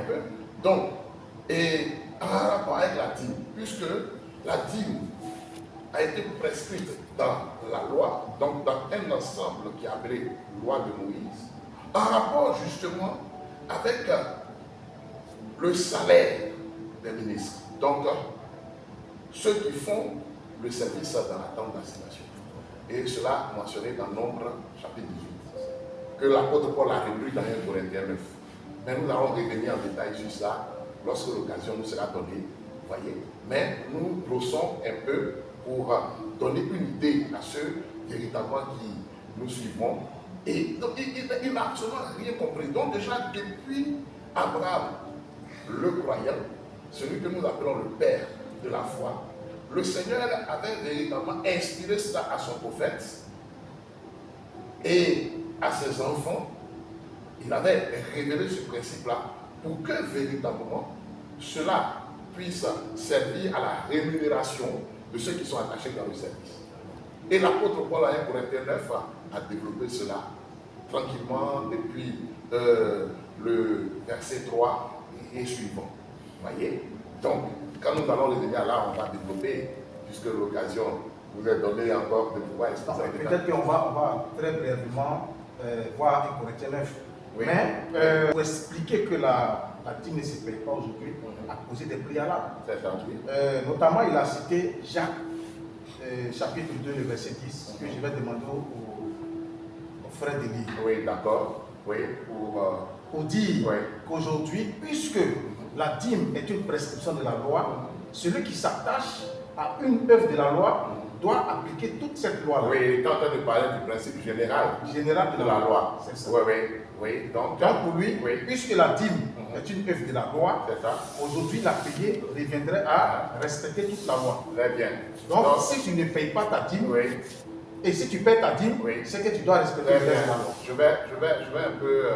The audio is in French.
peu. Donc, et en rapport avec la dîme, puisque la dîme a été prescrite dans la loi, donc dans un ensemble qui est appelé loi de Moïse, en rapport justement avec le salaire des ministres. Donc, ceux qui font le service dans la tente d'assignation. Et cela mentionné dans Nombre, chapitre 18, que l'apôtre Paul a repris dans 1 Corinthiens 9. Mais nous allons revenir en détail sur cela lorsque l'occasion nous sera donnée. Voyez. Mais nous brossons un peu pour donner une idée à ceux véritablement qui nous suivront. Et donc, il n'a absolument rien compris. Donc déjà, depuis Abraham, le croyant, celui que nous appelons le père de la foi, le Seigneur avait véritablement inspiré cela à son prophète et à ses enfants. Il avait révélé ce principe-là pour que véritablement cela puisse servir à la rémunération de ceux qui sont attachés dans le service. Et l'apôtre Paul à 1 Corinthiens 9 a développé cela tranquillement depuis le verset 3 et suivant. Voyez? Donc, quand nous allons revenir là, on va développer, puisque l'occasion vous est donnée encore de pouvoir expliquer. Peut-être qu'on va très brièvement voir 1 Corinthiens 9. Oui. Mais pour expliquer que la dîme ne se paye pas aujourd'hui, à poser des préalables. Notamment, il a cité Jacques, chapitre 2, le verset 10, que je vais demander aux frères de lire. Oui, d'accord. Oui, pour dire qu'aujourd'hui, puisque la dîme est une prescription de la loi, celui qui s'attache à une œuvre de la loi doit appliquer toute cette loi-là. Oui, il est en train de parler du principe général de la loi. C'est ça. Oui. Donc pour lui, puisque la dîme est une œuvre de la loi, aujourd'hui la payer reviendrait à respecter toute la loi. Très bien. Donc si tu ne payes pas ta dîme, et si tu payes ta dîme, c'est que tu dois respecter la loi. Je vais un peu...